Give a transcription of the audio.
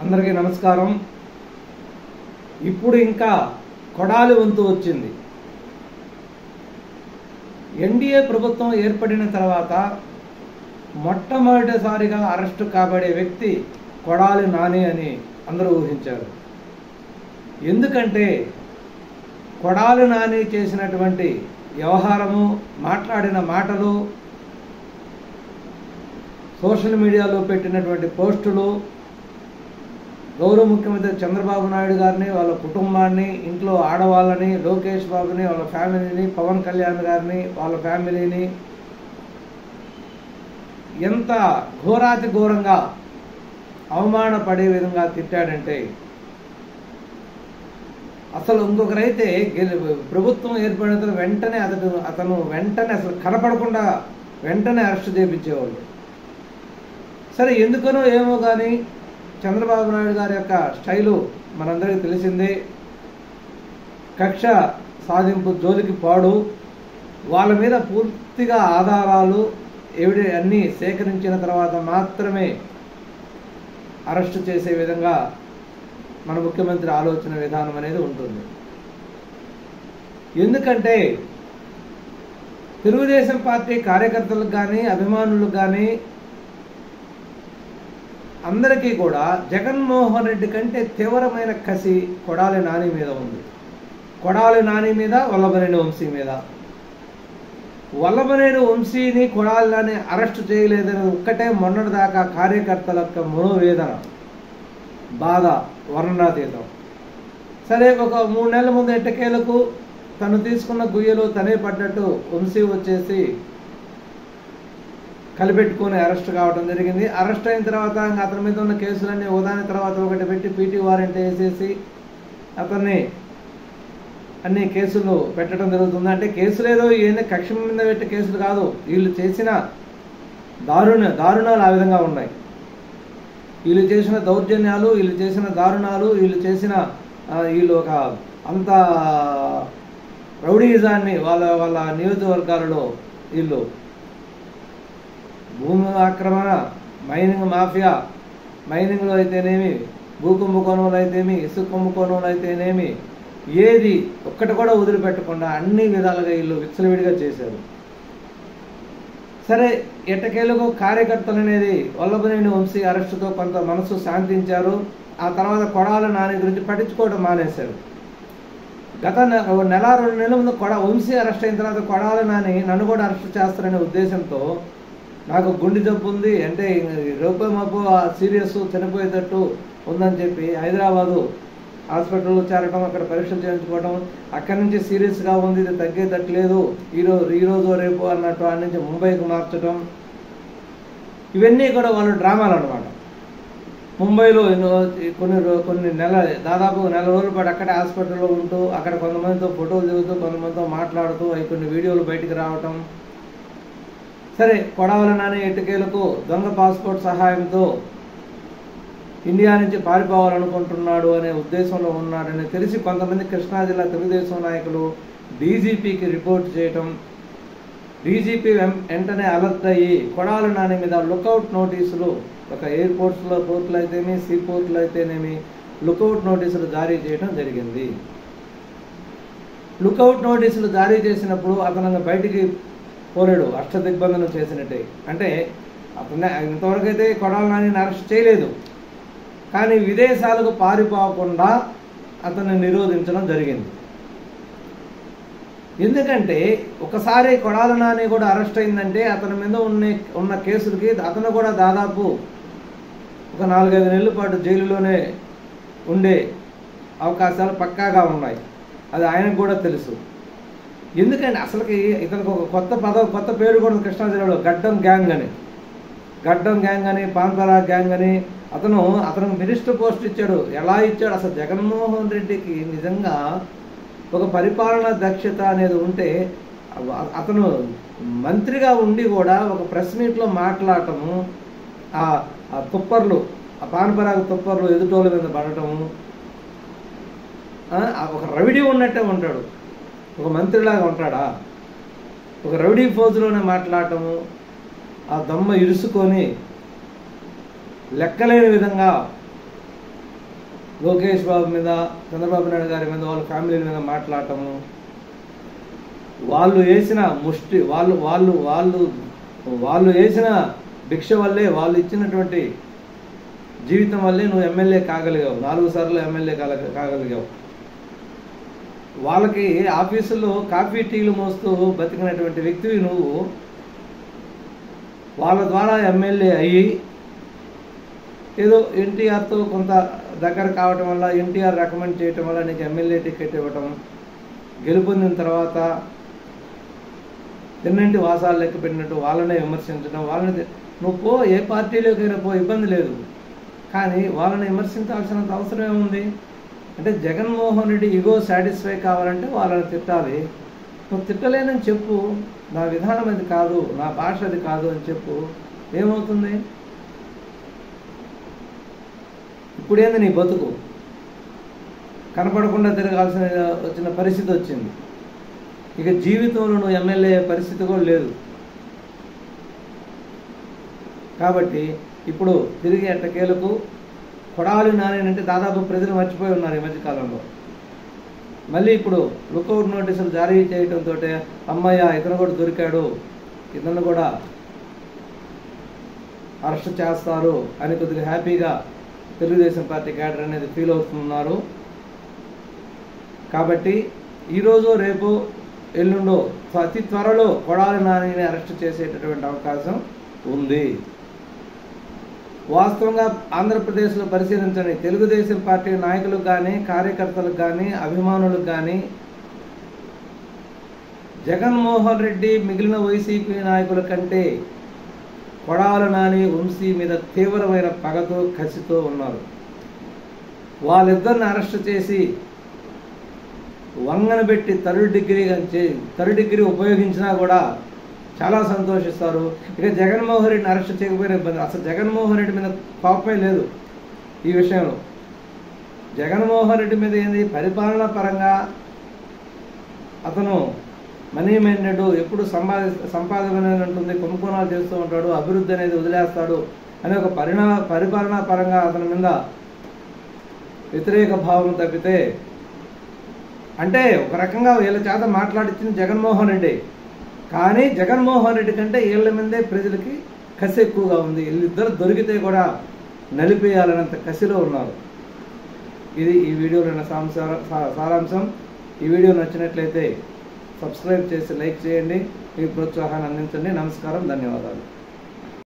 అందరికీ నమస్కారం. ఇప్పుడు ఇంకా కొడాలి వంతు వచ్చింది. ఎన్డీఏ ప్రభుత్వం ఏర్పడిన తర్వాత మొట్టమొదటిసారిగా అరెస్టు కాబడే వ్యక్తి కొడాలి నాని అని అందరూ ఊహించారు. ఎందుకంటే కొడాలి నాని చేసినటువంటి వ్యవహారము, మాట్లాడిన మాటలు, సోషల్ మీడియాలో పెట్టినటువంటి పోస్టులు గౌరవ ముఖ్యమంత్రి చంద్రబాబు నాయుడు గారిని, వాళ్ళ కుటుంబాన్ని, ఇంట్లో ఆడవాళ్ళని, లోకేష్ బాబుని, వాళ్ళ ఫ్యామిలీని, పవన్ కళ్యాణ్ గారిని, వాళ్ళ ఫ్యామిలీని ఎంత ఘోరాతి ఘోరంగా అవమానపడే విధంగా తిట్టాడంటే, అసలు ఇంకొకరైతే ప్రభుత్వం ఏర్పడిన వెంటనే అతను వెంటనే అసలు కనపడకుండా వెంటనే అరెస్ట్ చేయించేవాళ్ళు. సరే, ఎందుకనో ఏమో కానీ చంద్రబాబు నాయుడు గారి యొక్క స్టైలు మనందరికీ తెలిసిందే. కక్ష సాధింపు జోలికి పాడు, వాళ్ళ మీద పూర్తిగా ఆధారాలు అన్నీ సేకరించిన తర్వాత మాత్రమే అరెస్టు చేసే విధంగా మన ముఖ్యమంత్రి ఆలోచన విధానం అనేది ఉంటుంది. ఎందుకంటే తెలుగుదేశం పార్టీ కార్యకర్తలకు కానీ, అభిమానులకు కానీ అందరికీ కూడా జగన్మోహన్ రెడ్డి కంటే తీవ్రమైన కసి కొడాలి నాని మీద ఉంది. కొడాలి నాని మీద, వల్లభనేని వంశీ మీద. వల్లభనేని వంశీని కొడాలి నాని అరెస్టు చేయలేదని ఒక్కటే మొన్నటిదాకా కార్యకర్తల యొక్క మనోవేదన, బాధ వర్ణనాతీతం. సరే, ఒక 3 నెలల ముందు ఎట్టకేలకు తను తీసుకున్న గుయ్యలో తనే పడ్డట్టు వంశీ వచ్చేసి కలిపెట్టుకుని అరెస్ట్ కావడం జరిగింది. అరెస్ట్ అయిన తర్వాత అతని మీద ఉన్న కేసులన్నీ ఒకదాని తర్వాత ఒకటి పెట్టి పీటీ వారెంట్ వేసేసి అతన్ని అన్ని కేసులు పెట్టడం జరుగుతుంది. అంటే కేసులు ఏదో ఏదైనా కక్ష మీద పెట్టే కేసులు కాదు, వీళ్ళు చేసిన దారుణాలు ఆ విధంగా ఉన్నాయి. వీళ్ళు చేసిన దౌర్జన్యాలు, వీళ్ళు చేసిన దారుణాలు, వీళ్ళు ఒక అంత రౌడీజాన్ని వాళ్ళ నియోజకవర్గాలలో వీళ్ళు భూమి ఆక్రమణ, మైనింగ్ మాఫియా, మైనింగ్లో అయితేనేమి, భూ కుంభకోణంలో అయితేమి, ఇసుక కుంభకోణంలో అయితేనేమి, ఏది ఒక్కటి కూడా వదిలిపెట్టకుండా అన్ని విధాలుగా వీళ్ళు విచ్చలవిడిగా చేశారు. సరే, ఎట్టకేలకు కార్యకర్తలు అనేది వల్లభనేని వంశీ అరెస్టుతో కొంత మనసు శాంతించారు. ఆ తర్వాత కొడాలి నాని గురించి పట్టించుకోవడం మానేశారు. గత నెల 2 నెలల ముందు వంశీ అరెస్ట్ అయిన తర్వాత కొడాలి నాని నన్ను కూడా అరెస్ట్ చేస్తారనే ఉద్దేశంతో, నాకు గుండె జబ్బు ఉంది అంటే రూపమాపు సీరియస్ చనిపోయేటట్టు ఉందని చెప్పి హైదరాబాదు హాస్పిటల్లో చేరడం, అక్కడ పరీక్షలు చేయించుకోవడం, అక్కడి నుంచి సీరియస్గా ఉంది, ఇది తగ్గేటట్లేదు, ఈరోజు రేపు అన్నట్టు అక్కడి నుంచి ముంబైకి మార్చడం, ఇవన్నీ కూడా వాళ్ళు డ్రామాలు అనమాట. ముంబైలో కొన్ని దాదాపు 1 నెల రోజుల పాటు అక్కడే హాస్పిటల్లో ఉంటూ, అక్కడ కొంతమందితో ఫోటోలు దిగుతూ, కొంతమందితో మాట్లాడుతూ, అవి కొన్ని వీడియోలు బయటికి రావటం. సరే, కొడాలి నాని ఎట్టకేలకు దొంగ పాస్పోర్ట్ సహాయంతో ఇండియా నుంచి పారిపోవాలనుకుంటున్నాడు అనే ఉద్దేశంలో ఉన్నాడని తెలిసి కొంతమంది కృష్ణా జిల్లా తెలుగుదేశం నాయకులు డీజీపీకి రిపోర్ట్ చేయటం, డీజీపీ వెంటనే అలర్ట్ అయ్యి కొడాలి నాని మీద లుకౌట్ నోటీసులు, ఒక ఎయిర్పోర్ట్స్లో పోర్టులు అయితేనేమి, సీ పోర్టులు అయితేనేమి లుకౌట్ నోటీసులు జారీ చేయడం జరిగింది. లుకౌట్ నోటీసులు జారీ చేసినప్పుడు అతను బయటికి పోలేడు, అష్టదిగ్బంధనం చేసినట్టే. అంటే అతను ఇంతవరకు అయితే కొడాలి నానిని అరెస్ట్ చేయలేదు, కానీ విదేశాలకు పారిపోకుండా అతన్ని నిరోధించడం జరిగింది. ఎందుకంటే ఒకసారి కొడాలి నాని కూడా అరెస్ట్ అయిందంటే అతని మీద ఉన్న కేసులకి అతను కూడా దాదాపు ఒక 4-5 నెలల పాటు జైలులోనే ఉండే అవకాశాలు పక్కాగా ఉన్నాయి. అది ఆయనకు కూడా తెలుసు. ఎందుకంటే అసలుకి ఇతనికి ఒక కొత్త పేరు కూడా కృష్ణా జిల్లాలో గడ్డం గ్యాంగ్ అని, పాన్పరా గ్యాంగ్ అని. అతను మినిస్టర్ పోస్ట్ ఇచ్చాడు. ఎలా ఇచ్చాడు? అసలు జగన్మోహన్ రెడ్డికి నిజంగా ఒక పరిపాలనా దక్షత అనేది ఉంటే, అతను మంత్రిగా ఉండి కూడా ఒక ప్రెస్ మీట్లో మాట్లాడటము, ఆ తుప్పర్లు, ఆ పాన్పరాగు తుప్పర్లు ఎదుటోళ్ళ మీద పడటము, ఒక రవిడి ఉన్నట్టే ఉంటాడు. ఒక మంత్రిలాగా ఉంటాడా? ఒక రౌడీ ఫోజులోనే మాట్లాడటము, ఆ దమ్మ ఇరుసుకొని లెక్కలేని విధంగా లోకేష్ బాబు మీద, చంద్రబాబు నాయుడు గారి మీద, వాళ్ళ ఫ్యామిలీల మీద మాట్లాడటము, వాళ్ళు వేసిన ముష్టి, వాళ్ళు వేసిన భిక్ష వల్లే, వాళ్ళు ఇచ్చినటువంటి జీవితం వల్లే నువ్వు ఎమ్మెల్యే కాగలిగావు, 4 సార్లు ఎమ్మెల్యే కాగలిగావు. వాళ్ళకి ఆఫీసుల్లో కాఫీ టీలు మోస్తూ బతికినటువంటి వ్యక్తివి నువ్వు. వాళ్ళ ద్వారా ఎమ్మెల్యే అయ్యి ఏదో ఎన్టీఆర్తో కొంత దగ్గర కావటం వల్ల, ఎన్టీఆర్ రికమెండ్ చేయటం వల్ల నీకు ఎమ్మెల్యే టికెట్ ఇవ్వటం, గెలుపొందిన తర్వాత తిన్నింటి వాసాలు లెక్క పెట్టినట్టు వాళ్ళనే విమర్శించడం, వాళ్ళని నువ్వు పో, ఏ పార్టీలోకైనా పో, ఇబ్బంది లేదు. కానీ వాళ్ళని విమర్శించాల్సినంత అవసరం ఏముంది? అంటే జగన్మోహన్ రెడ్డి ఈగో సాటిస్ఫై కావాలంటే వాళ్ళని తిట్టాలి. నువ్వు తిట్టలేనని చెప్పు, నా విధానం అది కాదు, నా భాష అది కాదు అని చెప్పు, ఏమవుతుంది? ఇప్పుడేంది నీ బతుకు? కనపడకుండా తిరగాల్సిన వచ్చిన పరిస్థితి వచ్చింది. ఇక జీవితంలో నువ్వు ఎమ్మెల్యే పరిస్థితి కూడా లేదు. కాబట్టి ఇప్పుడు తిరిగి ఎట్టకేలకు కొడాలి నాని అంటే దాదాపు ప్రజలు మర్చిపోయి ఉన్నారు ఈ మధ్యకాలంలో. మళ్ళీ ఇప్పుడు లుకౌట్ నోటీసులు జారీ చేయడంతో అమ్మయ్య ఇతను కూడా దొరికాడు, ఇతను కూడా అరెస్ట్ చేస్తారు అని కొద్దిగా హ్యాపీగా తెలుగుదేశం పార్టీ క్యాడర్ అనేది ఫీల్ అవుతున్నారు. కాబట్టి ఈరోజు రేపు ఎల్లుండో అతి త్వరలో కొడాలి నానిని అరెస్ట్ చేసేటటువంటి అవకాశం ఉంది. వాస్తవంగా ఆంధ్రప్రదేశ్లో పరిశీలించండి, తెలుగుదేశం పార్టీ నాయకులకు కానీ, కార్యకర్తలకు కానీ, అభిమానులకు కానీ జగన్మోహన్ రెడ్డి మిగిలిన వైసీపీ నాయకుల కంటే కొడాలి నాని వంశీ మీద తీవ్రమైన పగతో, కసితో ఉన్నారు. వాళ్ళిద్దరిని అరెస్ట్ చేసి వంగనబెట్టి థర్డ్ డిగ్రీ ఉపయోగించినా కూడా చాలా సంతోషిస్తారు. ఇక జగన్మోహన్ రెడ్డిని అరెస్ట్ చేయకపోయినా ఇబ్బంది. అసలు జగన్మోహన్ రెడ్డి మీద కోపమే లేదు ఈ విషయంలో. జగన్మోహన్ రెడ్డి మీద ఏంది, పరిపాలనా పరంగా అతను మనీ మైండెడ్, ఎప్పుడు సంపాదన అనేది ఉంటుంది, కుంభకోణాలు చేస్తూ ఉంటాడు, అభివృద్ధి అనేది వదిలేస్తాడు అనే ఒక పరిపాలనా పరంగా అతని మీద వ్యతిరేక భావం తప్పితే, అంటే ఒక రకంగా వీళ్ళ చేత మాట్లాడించింది జగన్మోహన్ రెడ్డి. కానీ జగన్మోహన్ రెడ్డి కంటే వీళ్ళ మీదే ప్రజలకి కసి ఎక్కువగా ఉంది. వీళ్ళిద్దరు దొరికితే కూడా నలిపేయాలన్నంత కసిలో ఉన్నారు. ఇది ఈ వీడియోలో సారాంశం. ఈ వీడియో నచ్చినట్లయితే సబ్స్క్రైబ్ చేసి లైక్ చేయండి, మీ ప్రోత్సాహాన్ని అందించండి. నమస్కారం, ధన్యవాదాలు.